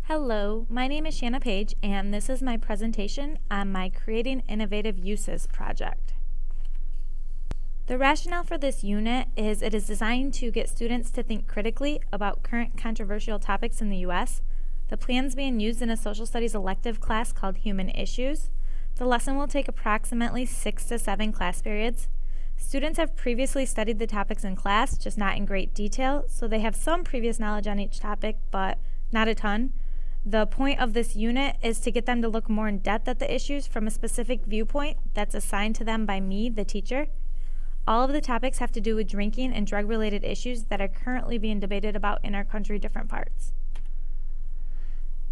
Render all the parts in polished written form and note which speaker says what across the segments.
Speaker 1: Hello, my name is Shanna Page, and this is my presentation on my Creating Innovative Uses project. The rationale for this unit is it is designed to get students to think critically about current controversial topics in the U.S. The plan's being used in a social studies elective class called Human Issues. The lesson will take approximately 6 to 7 class periods. Students have previously studied the topics in class, just not in great detail, so they have some previous knowledge on each topic, but not a ton. The point of this unit is to get them to look more in depth at the issues from a specific viewpoint that's assigned to them by me, the teacher. All of the topics have to do with drinking and drug-related issues that are currently being debated about in our country, different parts.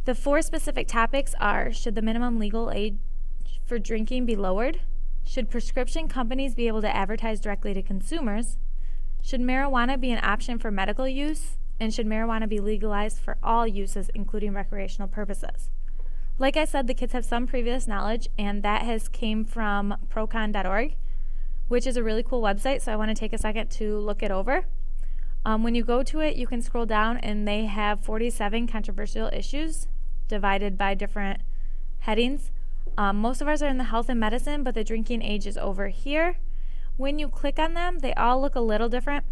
Speaker 1: The 4 specific topics are: should the minimum legal age for drinking be lowered? Should prescription companies be able to advertise directly to consumers? Should marijuana be an option for medical use? And should marijuana be legalized for all uses, including recreational purposes? Like I said, the kids have some previous knowledge, and that has came from procon.org, which is a really cool website, so I want to take a second to look it over. When you go to it, you can scroll down, and they have 47 controversial issues divided by different headings. Most of ours are in the health and medicine, but the drinking age is over here. When you click on them, they all look a little different.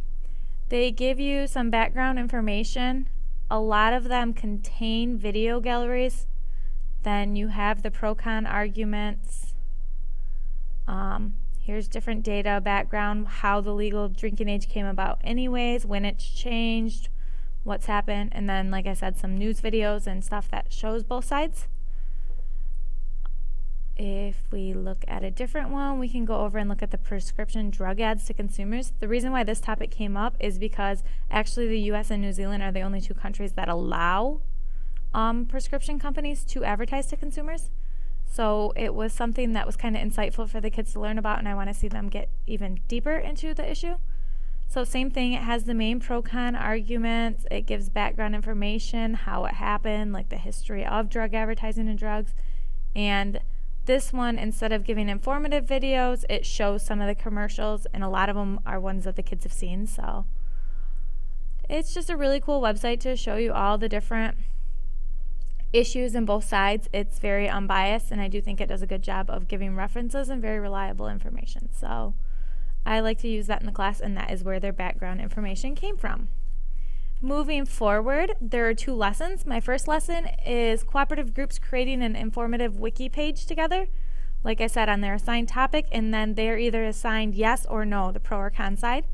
Speaker 1: They give you some background information. A lot of them contain video galleries. Then you have the pro-con arguments. Here's different data, background, how the legal drinking age came about anyways, when it's changed, what's happened, and then, like I said, some news videos and stuff that shows both sides. If we look at a different one, we can go over and look at the prescription drug ads to consumers. The reason why this topic came up is because actually the US and New Zealand are the only 2 countries that allow prescription companies to advertise to consumers. So it was something that was kind of insightful for the kids to learn about, and I want to see them get even deeper into the issue. So same thing, it has the main pro-con arguments, it gives background information, how it happened, like the history of drug advertising and drugs, and this one, instead of giving informative videos, it shows some of the commercials, and a lot of them are ones that the kids have seen. So it's just a really cool website to show you all the different issues in both sides. It's very unbiased, and I do think it does a good job of giving references and very reliable information. So I like to use that in the class, and that is where their background information came from. Moving forward, there are 2 lessons. My first lesson is cooperative groups creating an informative wiki page together, like I said, on their assigned topic, and then they're either assigned yes or no, the pro or con side.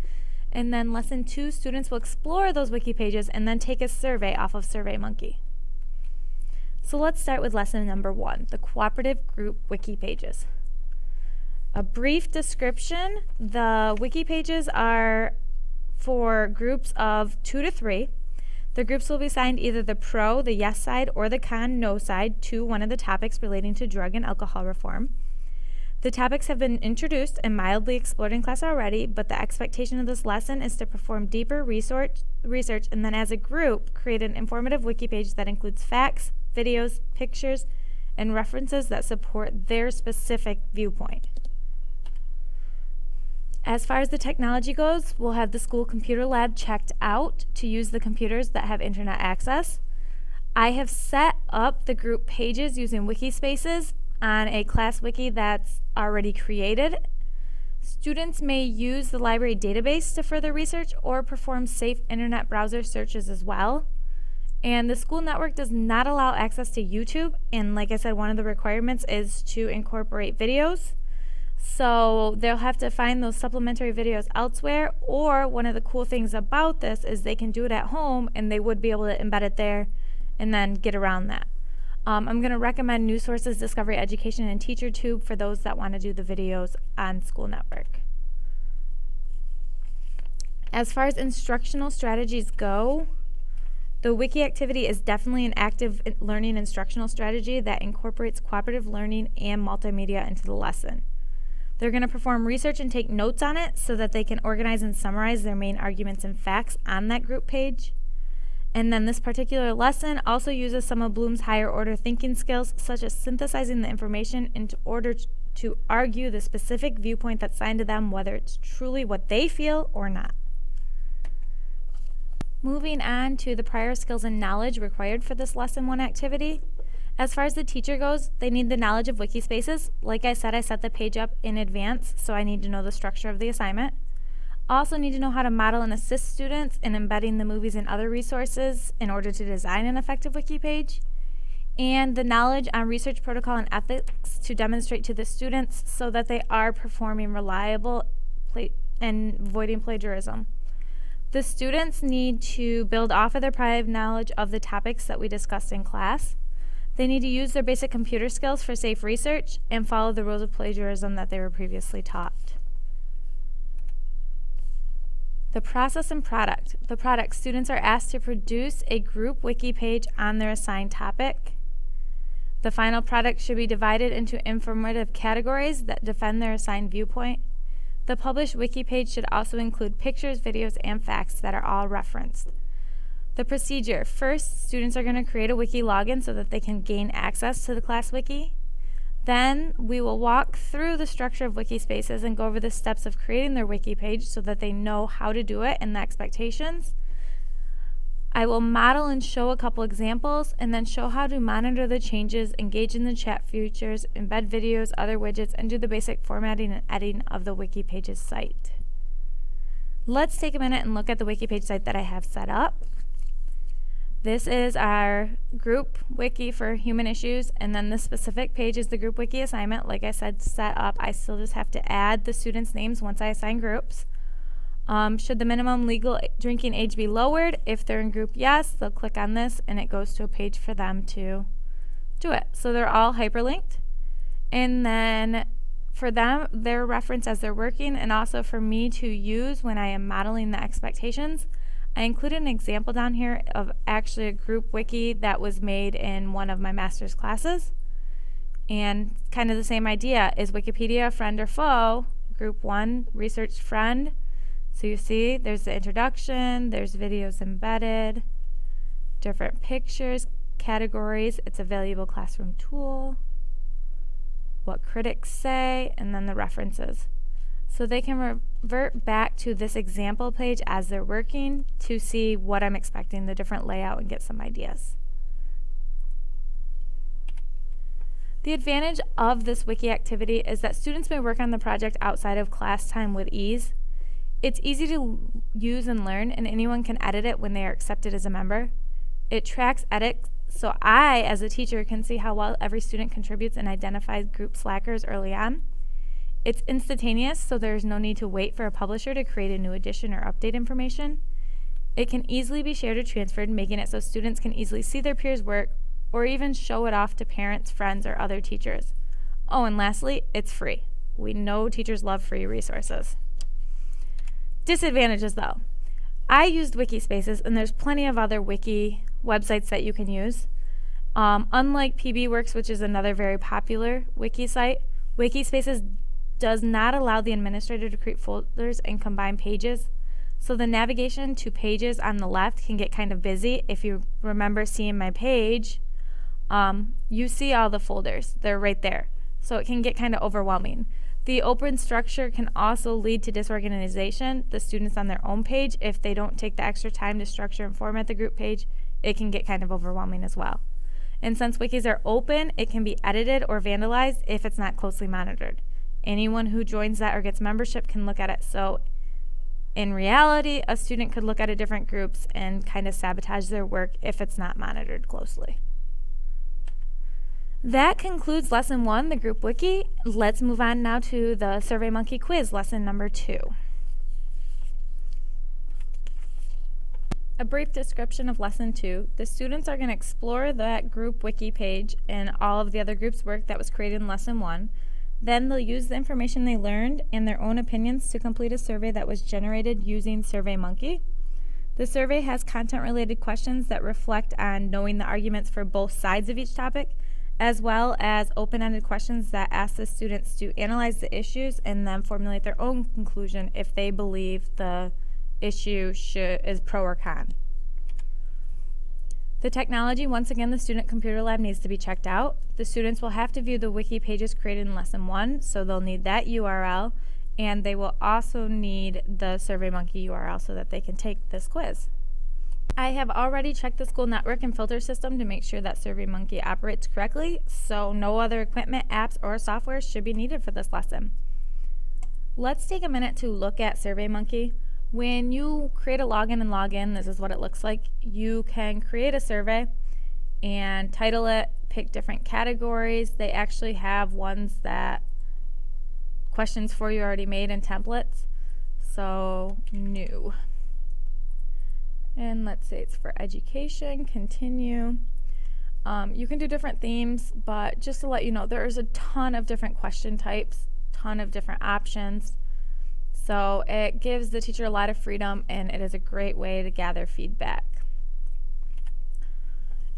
Speaker 1: And then lesson 2, students will explore those wiki pages and then take a survey off of SurveyMonkey. So let's start with lesson number 1, the cooperative group wiki pages. A brief description: the wiki pages are for groups of 2 to 3. The groups will be assigned either the pro, the yes side, or the con, no side to one of the topics relating to drug and alcohol reform. The topics have been introduced and mildly explored in class already, but the expectation of this lesson is to perform deeper research and then as a group create an informative wiki page that includes facts, videos, pictures, and references that support their specific viewpoint. As far as the technology goes, we'll have the school computer lab checked out to use the computers that have internet access. I have set up the group pages using Wikispaces on a class wiki that's already created. Students may use the library database to further research or perform safe internet browser searches as well. And the school network does not allow access to YouTube, and like I said, one of the requirements is to incorporate videos. So they'll have to find those supplementary videos elsewhere, or one of the cool things about this is they can do it at home and they would be able to embed it there and then get around that. I'm going to recommend News Sources, Discovery Education, and TeacherTube for those that want to do the videos on School Network. As far as instructional strategies go, the wiki activity is definitely an active learning instructional strategy that incorporates cooperative learning and multimedia into the lesson. They're going to perform research and take notes on it so that they can organize and summarize their main arguments and facts on that group page. And then this particular lesson also uses some of Bloom's higher order thinking skills, such as synthesizing the information in order to argue the specific viewpoint that's assigned to them, whether it's truly what they feel or not. Moving on to the prior skills and knowledge required for this lesson 1 activity. As far as the teacher goes, they need the knowledge of wiki spaces. Like I said, I set the page up in advance, so I need to know the structure of the assignment. Also need to know how to model and assist students in embedding the movies and other resources in order to design an effective wiki page. And the knowledge on research protocol and ethics to demonstrate to the students so that they are performing reliable and avoiding plagiarism. The students need to build off of their prior knowledge of the topics that we discussed in class. They need to use their basic computer skills for safe research and follow the rules of plagiarism that they were previously taught. The process and product. The product. Students are asked to produce a group wiki page on their assigned topic. The final product should be divided into informative categories that defend their assigned viewpoint. The published wiki page should also include pictures, videos, and facts that are all referenced. The procedure. First, students are going to create a wiki login so that they can gain access to the class wiki. Then we will walk through the structure of wiki spaces and go over the steps of creating their wiki page so that they know how to do it and the expectations. I will model and show a couple examples and then show how to monitor the changes, engage in the chat features, embed videos, other widgets, and do the basic formatting and editing of the wiki page's site. Let's take a minute and look at the wiki page site that I have set up. This is our group wiki for human issues, and then this specific page is the group wiki assignment. Like I said, set up. I still just have to add the students' names once I assign groups. Should the minimum legal drinking age be lowered? If they're in group yes, they'll click on this and it goes to a page for them to do it. So they're all hyperlinked. And then for them, their reference as they're working, and also for me to use when I am modeling the expectations, I included an example down here of actually a group wiki that was made in one of my master's classes. And kind of the same idea. Is Wikipedia a friend or foe? Group 1, research friend. So you see there's the introduction, there's videos embedded, different pictures, categories, it's a valuable classroom tool, what critics say, and then the references. So they can revert back to this example page as they're working to see what I'm expecting, the different layout, and get some ideas. The advantage of this wiki activity is that students may work on the project outside of class time with ease. It's easy to use and learn, and anyone can edit it when they are accepted as a member. It tracks edits, so I, as a teacher, can see how well every student contributes and identifies group slackers early on. It's instantaneous, so there's no need to wait for a publisher to create a new edition or update information. It can easily be shared or transferred, making it so students can easily see their peers' work or even show it off to parents, friends, or other teachers. Oh, and lastly, it's free. We know teachers love free resources. Disadvantages though. I used Wikispaces, and there's plenty of other wiki websites that you can use. Unlike PBWorks, which is another very popular wiki site, Wikispaces does not allow the administrator to create folders and combine pages. So the navigation to pages on the left can get kind of busy. If you remember seeing my page, you see all the folders. They're right there. So it can get kind of overwhelming. The open structure can also lead to disorganization. The students on their own page, if they don't take the extra time to structure and format the group page, it can get kind of overwhelming as well. And since wikis are open, it can be edited or vandalized if it's not closely monitored. Anyone who joins that or gets membership can look at it. So in reality, a student could look at a different groups and kind of sabotage their work if it's not monitored closely. That concludes lesson 1, the group wiki. Let's move on now to the SurveyMonkey quiz, lesson number 2. A brief description of lesson 2. The students are going to explore that group wiki page and all of the other groups' work that was created in lesson 1. Then they'll use the information they learned and their own opinions to complete a survey that was generated using SurveyMonkey. The survey has content-related questions that reflect on knowing the arguments for both sides of each topic, as well as open-ended questions that ask the students to analyze the issues and then formulate their own conclusion if they believe the issue is pro or con. The technology, once again, the student computer lab needs to be checked out. The students will have to view the wiki pages created in lesson 1, so they'll need that URL, and they will also need the SurveyMonkey URL so that they can take this quiz. I have already checked the school network and filter system to make sure that SurveyMonkey operates correctly, so no other equipment, apps, or software should be needed for this lesson. Let's take a minute to look at SurveyMonkey. When you create a login and log in, this is what it looks like. You can create a survey and title it, pick different categories. They actually have ones that questions for you already made in templates. So new. And let's say it's for education, continue. You can do different themes, but just to let you know, there's a ton of different question types, ton of different options. So it gives the teacher a lot of freedom, and it is a great way to gather feedback.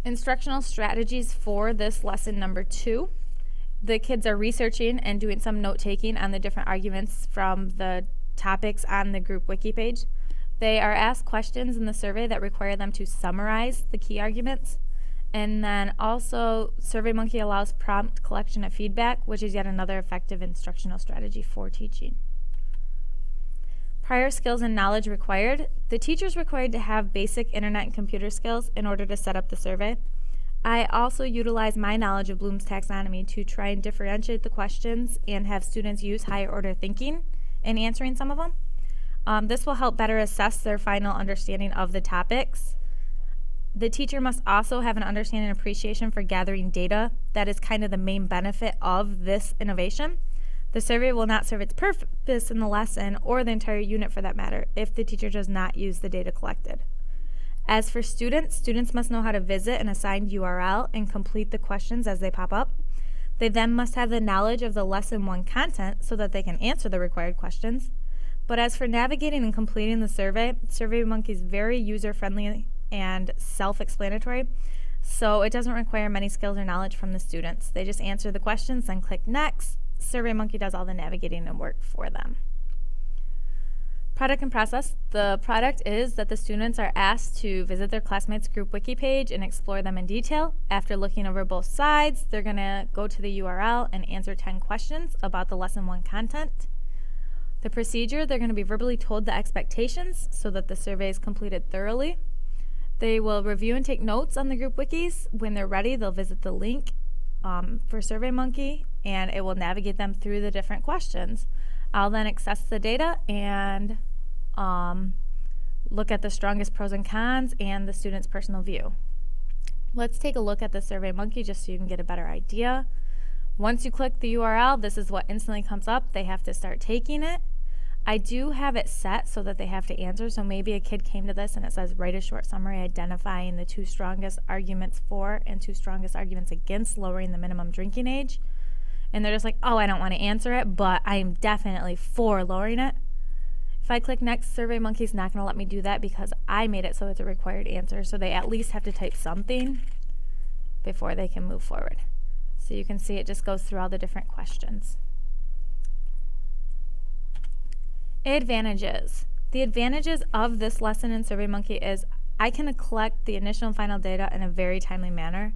Speaker 1: Instructional strategies for this lesson number 2. The kids are researching and doing some note-taking on the different arguments from the topics on the group wiki page. They are asked questions in the survey that require them to summarize the key arguments. And then also, SurveyMonkey allows prompt collection of feedback, which is yet another effective instructional strategy for teaching. Prior skills and knowledge required. The teacher is required to have basic internet and computer skills in order to set up the survey. I also utilize my knowledge of Bloom's taxonomy to try and differentiate the questions and have students use higher order thinking in answering some of them. This will help better assess their final understanding of the topics. The teacher must also have an understanding and appreciation for gathering data. That is kind of the main benefit of this innovation. The survey will not serve its purpose in the lesson, or the entire unit for that matter, if the teacher does not use the data collected. As for students, students must know how to visit an assigned URL and complete the questions as they pop up. They then must have the knowledge of the Lesson 1 content so that they can answer the required questions. But as for navigating and completing the survey, SurveyMonkey is very user-friendly and self-explanatory, so it doesn't require many skills or knowledge from the students. They just answer the questions, then click Next. SurveyMonkey does all the navigating and work for them. Product and process. The product is that the students are asked to visit their classmates' group wiki page and explore them in detail. After looking over both sides, they're going to go to the URL and answer 10 questions about the Lesson 1 content. The procedure, they're going to be verbally told the expectations so that the survey is completed thoroughly. They will review and take notes on the group wikis. When they're ready, they'll visit the link for SurveyMonkey, and it will navigate them through the different questions. I'll then access the data and look at the strongest pros and cons and the student's personal view. Let's take a look at the SurveyMonkey just so you can get a better idea. Once you click the URL, this is what instantly comes up. They have to start taking it. I do have it set so that they have to answer, so maybe a kid came to this and it says write a short summary identifying the 2 strongest arguments for and 2 strongest arguments against lowering the minimum drinking age. And they're just like, oh, I don't want to answer it, but I am definitely for lowering it. If I click next, SurveyMonkey's not going to let me do that because I made it so it's a required answer, so they at least have to type something before they can move forward. So you can see it just goes through all the different questions. Advantages. The advantages of this lesson in SurveyMonkey is I can collect the initial and final data in a very timely manner.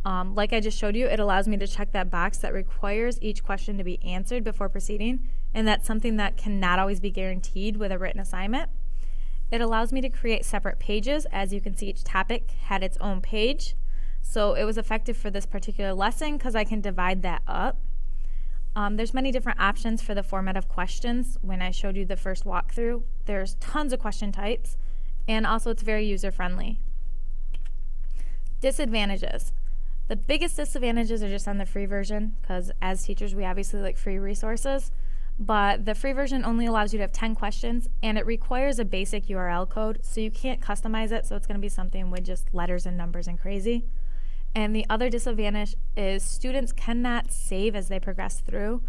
Speaker 1: Like I just showed you, it allows me to check that box that requires each question to be answered before proceeding, and that's something that cannot always be guaranteed with a written assignment. It allows me to create separate pages. As you can see, each topic had its own page. So it was effective for this particular lesson because I can divide that up. There's many different options for the format of questions. When I showed you the first walkthrough, there's tons of question types, and also it's very user-friendly. Disadvantages. The biggest disadvantages are just on the free version because as teachers we obviously like free resources, but the free version only allows you to have 10 questions and it requires a basic URL code, so you can't customize it, so it's going to be something with just letters and numbers and crazy. And the other disadvantage is students cannot save as they progress through.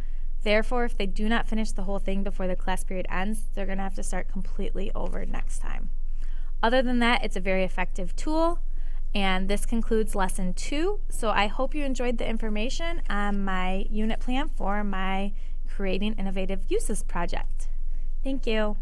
Speaker 1: Therefore, if they do not finish the whole thing before the class period ends, they're going to have to start completely over next time. Other than that, it's a very effective tool. And this concludes lesson 2. So I hope you enjoyed the information on my unit plan for my Creating Innovative Uses project. Thank you.